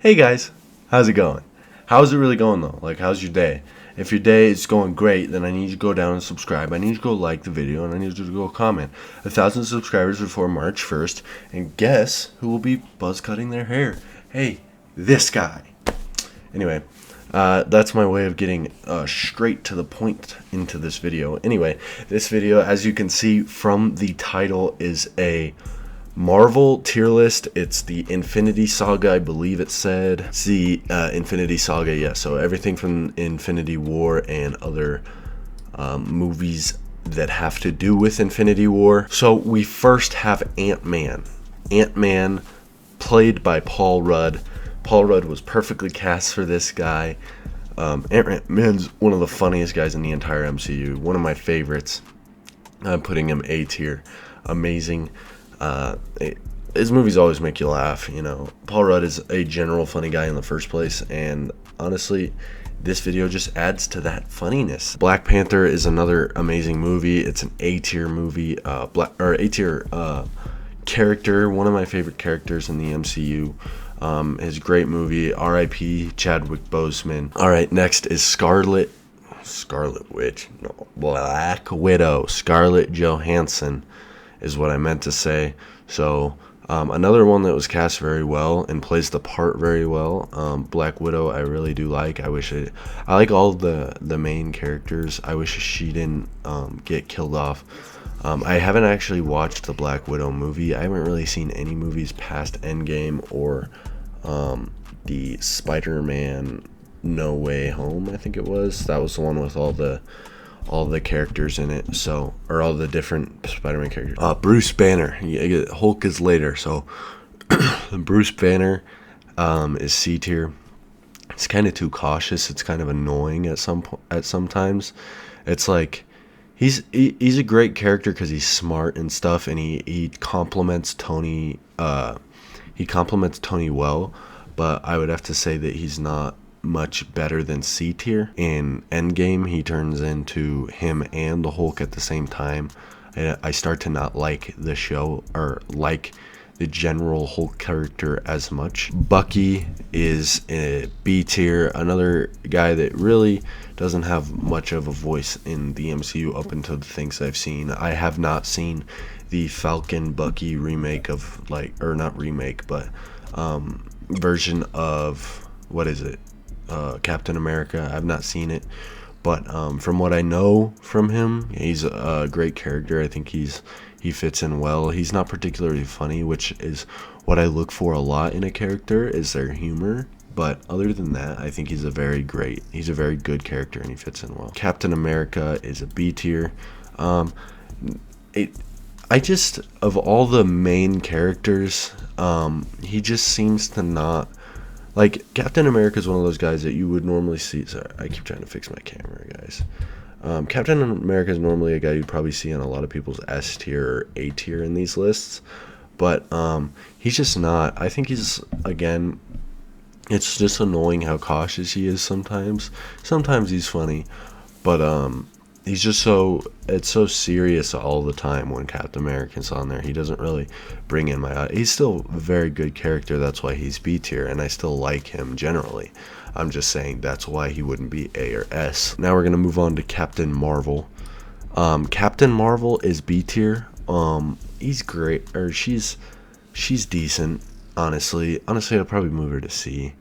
Hey guys, how's it going? How's it really going though? Like, how's your day? If your day is going great, then I need you to go down and subscribe. I need you to go like the video, and I need you to go comment. 1,000 subscribers before March 1st, and guess who will be buzz cutting their hair? Hey, this guy. Anyway, that's my way of getting straight to the point into this video. Anyway, this video, as you can see from the title, is a Marvel tier list. It's the Infinity Saga, I believe it said. It's the Infinity Saga, yeah. So everything from Infinity War and other movies that have to do with Infinity War. So we first have Ant-Man. Ant-Man, played by Paul Rudd. Paul Rudd was perfectly cast for this guy. Ant-Man's one of the funniest guys in the entire MCU. One of my favorites. I'm putting him A tier. Amazing. His movies always make you laugh, you know. Paul Rudd is a general funny guy in the first place, and honestly, this video just adds to that funniness. Black Panther is another amazing movie. It's an A tier movie, A tier character, one of my favorite characters in the MCU. His great movie. R.I.P. Chadwick Boseman. All right, next is Black Widow. Scarlett Johansson is what I meant to say. So another one that was cast very well and plays the part very well. Black Widow, I really do like. I like all the main characters. I wish she didn't get killed off. I haven't actually watched the Black Widow movie. I haven't really seen any movies past Endgame or the Spider-Man No Way Home, I think it was. That was the one with all the characters in it, so, or all the different Spider-Man characters. Bruce Banner. Hulk is later, so Bruce Banner is C tier. It's kind of too cautious. It's kind of annoying at sometimes. It's like he's a great character because he's smart and stuff, and he compliments Tony. He compliments Tony well, but I would have to say that he's not much better than C tier. In Endgame, he turns into him and the Hulk at the same time. I start to not like the show, or like the general Hulk character as much. Bucky is a B tier, another guy that really doesn't have much of a voice in the MCU up until the things I've seen. I have not seen the Falcon Bucky remake of, like, or not remake, but version of, what is it? Captain America. I've not seen it, but from what I know from him, he's a great character. I think he fits in well. He's not particularly funny, which is what I look for a lot in a character, is their humor. But other than that, I think he's a very good character, and he fits in well. Captain America is a B tier. Of all the main characters, he just seems to not. Like, Captain America is one of those guys that you would normally see. Sorry, I keep trying to fix my camera, guys. Captain America is normally a guy you'd probably see on a lot of people's S tier or A tier in these lists. But he's just not. I think he's, again, it's just annoying how cautious he is sometimes. Sometimes he's funny, but he's just it's so serious all the time when Captain America's on there. He doesn't really bring in my eye. He's still a very good character. That's why he's B tier, and I still like him generally. I'm just saying that's why he wouldn't be A or S. Now we're going to move on to Captain Marvel. Captain Marvel is B tier. He's great, or she's decent, honestly. I'd probably move her to C.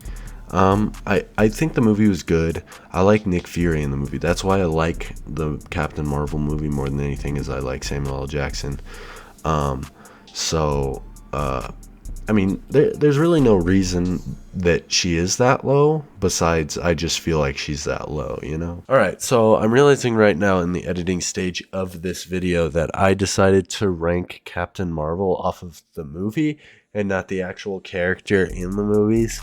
I think the movie was good. I like Nick Fury in the movie. That's why I like the Captain Marvel movie more than anything, is I like Samuel L. Jackson. I mean, there's really no reason that she is that low, besides I just feel like she's that low, you know? Alright, so I'm realizing right now in the editing stage of this video that I decided to rank Captain Marvel off of the movie and not the actual character in the movies.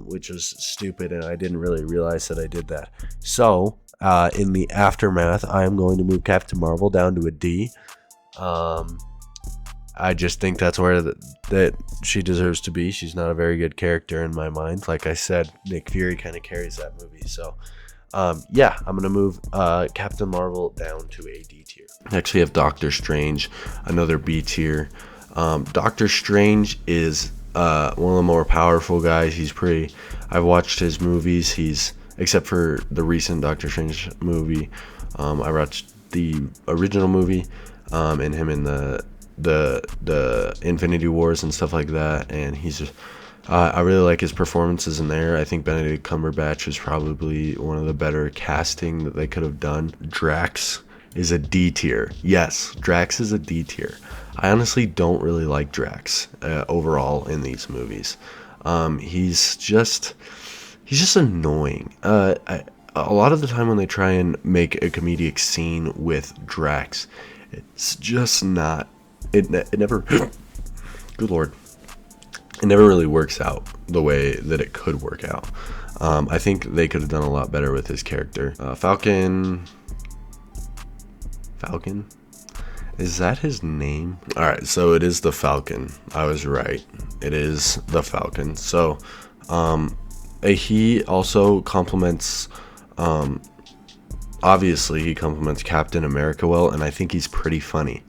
Which was stupid, and I didn't really realize that I did that. So, in the aftermath, I am going to move Captain Marvel down to a D. I just think that's where that she deserves to be. She's not a very good character in my mind. Like I said, Nick Fury kind of carries that movie. So, yeah, I'm going to move Captain Marvel down to a D tier. Next, we have Doctor Strange, another B tier. Doctor Strange is one of the more powerful guys. He's pretty. I've watched his movies. He's except for the recent Doctor Strange movie. I watched the original movie, and him in the Infinity Wars and stuff like that. And he's just. I really like his performances in there. I think Benedict Cumberbatch is probably one of the better casting that they could have done. Drax is a D tier. Yes, Drax is a D tier. I honestly don't really like Drax overall in these movies. He's just annoying. A lot of the time when they try and make a comedic scene with Drax, it's just not. It never. Good lord. It never really works out the way that it could work out. I think they could have done a lot better with his character. Falcon. Is that his name? Alright, so it is the Falcon. I was right. It is the Falcon. So, he also complements, obviously he complements Captain America well, and I think he's pretty funny.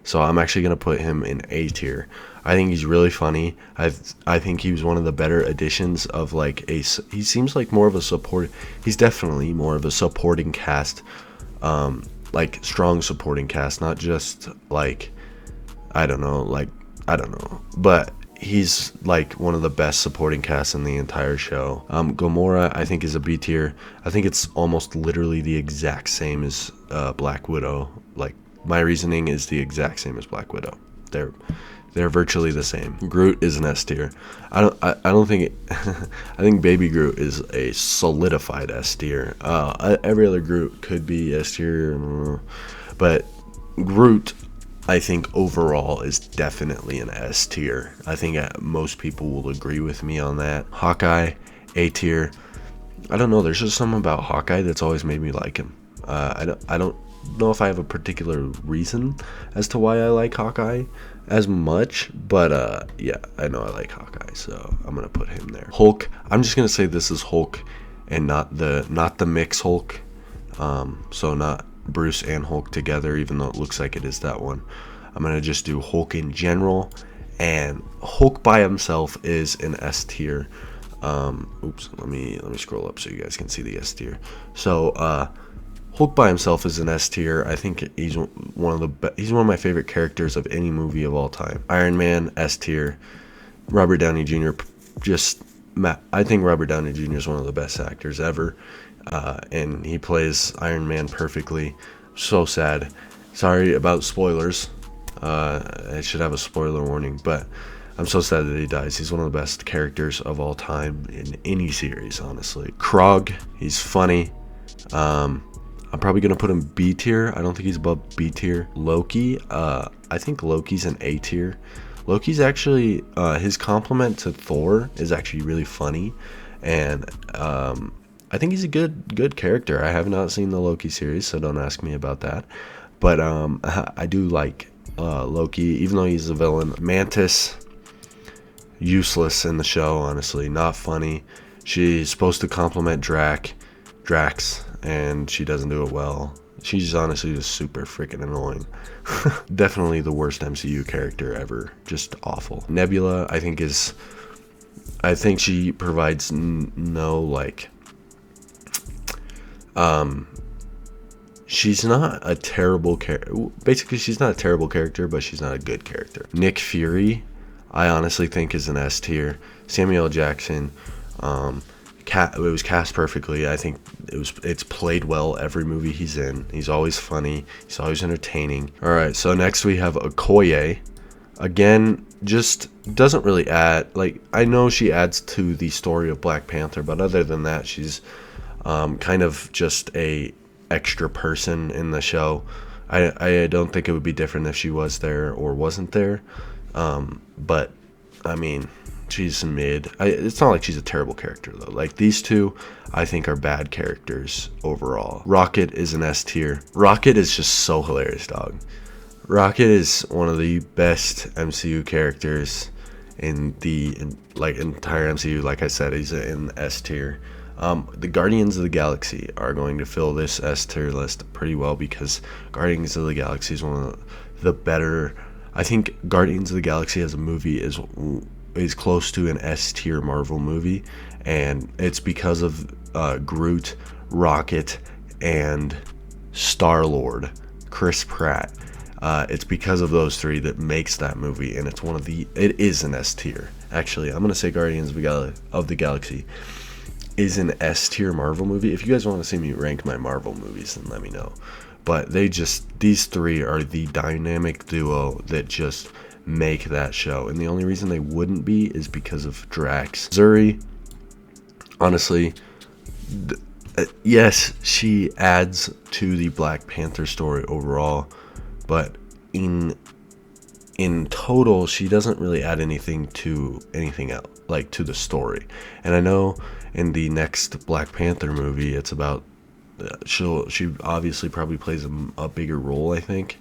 So I'm actually going to put him in A tier. I think he's really funny. I think he was one of the better additions of like he seems like more of a support. He's definitely more of a supporting cast, like strong supporting cast, not just like, I don't know, but he's like one of the best supporting casts in the entire show. Gamora, I think, is a B tier. I think it's almost literally the exact same as Black Widow. Like, my reasoning is the exact same as Black Widow. They're virtually the same. Groot is an S tier. I don't think I think Baby Groot is a solidified S tier. Every other Groot could be S tier, but Groot, I think overall is definitely an S tier. I think most people will agree with me on that. Hawkeye, A tier. I don't know. There's just something about Hawkeye that's always made me like him. I don't know if I have a particular reason as to why I like Hawkeye as much, but yeah, I know I like Hawkeye, so I'm gonna put him there. Hulk, I'm just gonna say this is Hulk and not the mix Hulk, so not Bruce and Hulk together, even though it looks like it is that one. I'm gonna just do Hulk in general, and Hulk by himself is an S tier. Oops, let me scroll up so you guys can see the S tier. So Hulk by himself is an S tier. I think he's one of my favorite characters of any movie of all time. Iron Man, S tier. Robert Downey Jr. I think Robert Downey Jr. is one of the best actors ever, and he plays Iron Man perfectly. So sad. Sorry about spoilers. I should have a spoiler warning, but I'm so sad that he dies. He's one of the best characters of all time in any series, honestly. Krog, he's funny. I'm probably going to put him B tier. I don't think he's above B tier. Loki, I think Loki's an A tier. Loki's actually, his compliment to Thor is actually really funny. And I think he's a good character. I have not seen the Loki series, so don't ask me about that. But I do like Loki, even though he's a villain. Mantis, useless in the show, honestly. Not funny. She's supposed to compliment Drax, and she doesn't do it well. She's honestly just super freaking annoying. Definitely the worst MCU character ever. Just awful. Nebula, I think she provides no, like, she's not a terrible character. Basically, she's not a terrible character, but she's not a good character. Nick Fury, I honestly think is an S tier. Samuel L. Jackson, it was cast perfectly. I think it's played well every movie he's in. He's always funny. He's always entertaining. All right, so next we have Okoye. Again, just doesn't really add. Like, I know she adds to the story of Black Panther, but other than that, she's kind of just a extra person in the show. I don't think it would be different if she was there or wasn't there. But I mean, she's mid. It's not like she's a terrible character though. Like, these two, I think, are bad characters overall. Rocket is an S tier. Rocket is just so hilarious, dog. Rocket is one of the best MCU characters in the entire MCU. Like I said, he's in S tier. The Guardians of the Galaxy are going to fill this S tier list pretty well, because Guardians of the Galaxy is one of the better. I think Guardians of the Galaxy as a movie is is close to an S tier Marvel movie, and it's because of Groot, Rocket, and Star-Lord, Chris Pratt. It's because of those three that makes that movie, and it is an S tier. Actually, I'm gonna say Guardians of the Galaxy is an S tier Marvel movie. If you guys want to see me rank my Marvel movies, then let me know. But these three are the dynamic duo that just make that show, and the only reason they wouldn't be is because of Drax. Zuri, honestly, yes, she adds to the Black Panther story overall, but in total, she doesn't really add anything else, like to the story. And I know in the next Black Panther movie, it's about she obviously probably plays a bigger role, I think,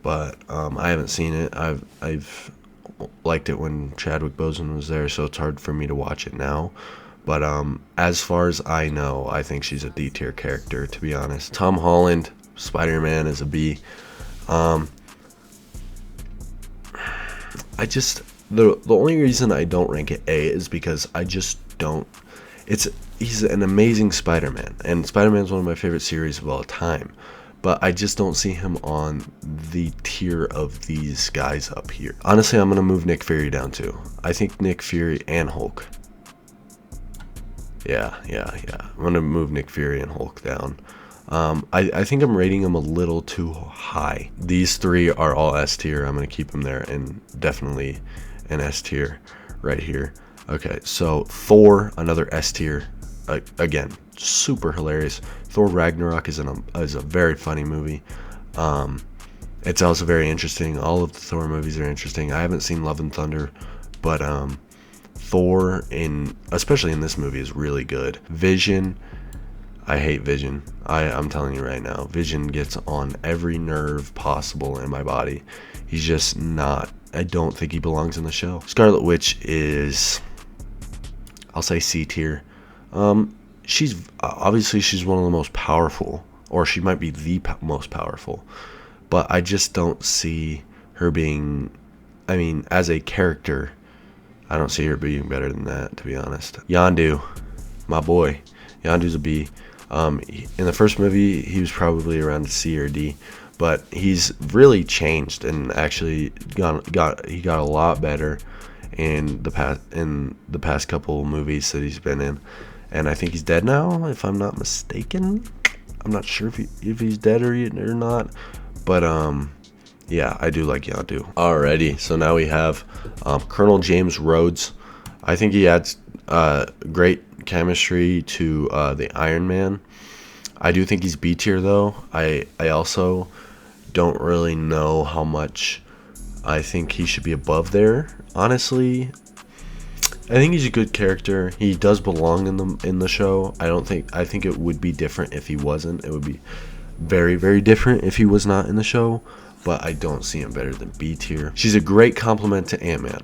but I haven't seen it. I've liked it when Chadwick Boseman was there, so it's hard for me to watch it now. But as far as I know, I think she's a D tier character, to be honest. Tom Holland, Spider-Man, is a B. I just the only reason I don't rank it A is because I just don't. He's an amazing Spider-Man, and Spider-Man's one of my favorite series of all time. But I just don't see him on the tier of these guys up here. Honestly, I'm gonna move Nick Fury down too. I think Nick Fury and Hulk. Yeah. I'm gonna move Nick Fury and Hulk down. I think I'm rating them a little too high. These three are all S tier. I'm gonna keep them there, and definitely an S tier right here. Okay, so Thor, another S tier. Again, super hilarious. Thor Ragnarok is a very funny movie. It's also very interesting. All of the Thor movies are interesting. I haven't seen Love and Thunder, but Thor, especially in this movie, is really good. Vision, I hate Vision. I'm telling you right now, Vision gets on every nerve possible in my body. He's just not. I don't think he belongs in the show. Scarlet Witch is, I'll say C tier. She's one of the most powerful, or she might be the most powerful, but I just don't see her being, as a character, I don't see her being better than that, to be honest. Yondu, my boy. Yondu's a B. In the first movie, he was probably around a C or D, but he's really changed and actually got a lot better in the past couple movies that he's been in. And I think he's dead now, if I'm not mistaken. I'm not sure if he's dead or not, but yeah, I do like Yondu. Alrighty, so now we have Colonel James Rhodes. I think he adds great chemistry to the Iron Man. I do think he's B tier though. I also don't really know how much I think he should be above there. Honestly, I think he's a good character. He does belong in the show. I think it would be different if he wasn't. It would be very, very different if he was not in the show. But I don't see him better than B tier. She's a great compliment to Ant-Man.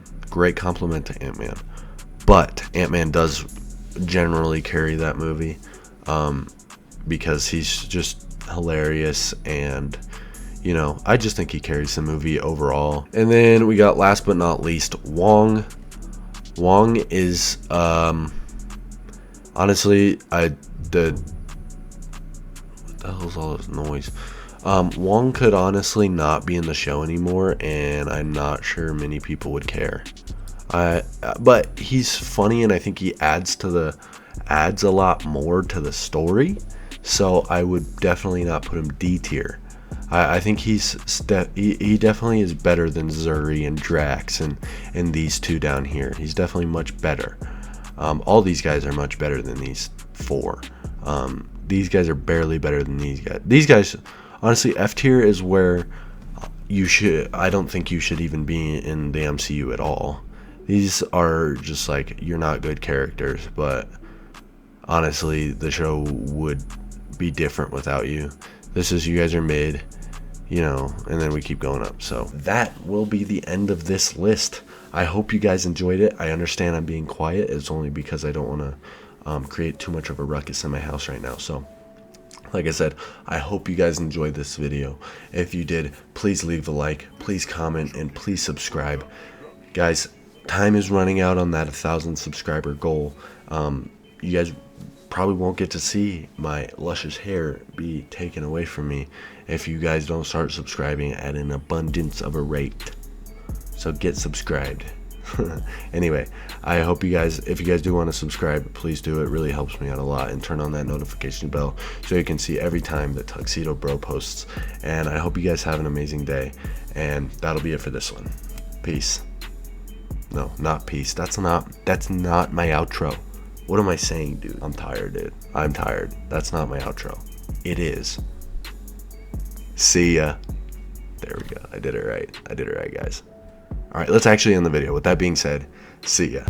But Ant-Man does generally carry that movie because he's just hilarious, and I just think he carries the movie overall. And then we got, last but not least, Wong. Wong is honestly, what the hell is all this noise? Wong could honestly not be in the show anymore, and I'm not sure many people would care. But he's funny, and I think he adds a lot more to the story. So I would definitely not put him D tier. I think he definitely is better than Zuri and Drax and these two down here. He's definitely much better. All these guys are much better than these four. These guys are barely better than these guys. These guys, honestly, F tier is where I don't think you should even be in the MCU at all. These are just like, you're not good characters, but honestly, the show would be different without you. This is, you guys are mid, and then we keep going up. So that will be the end of this list. I hope you guys enjoyed it. I understand I'm being quiet. It's only because I don't want to create too much of a ruckus in my house right now. So like I said, I hope you guys enjoyed this video. If you did, please leave a like, please comment, and please subscribe. Guys, time is running out on that 1,000 subscriber goal. You guys probably won't get to see my luscious hair be taken away from me if you guys don't start subscribing at an abundance of a rate. So get subscribed. Anyway, I hope you guys, if you guys do want to subscribe, please do. It really helps me out a lot. And turn on that notification bell so you can see every time that Tuxedo Bro posts. And I hope you guys have an amazing day. And that'll be it for this one. Peace. No, not peace. That's not my outro. What am I saying, dude? I'm tired, dude. I'm tired. That's not my outro. It is. See ya. There we go. I did it right. I did it right, guys. All right, let's actually end the video. With that being said, see ya.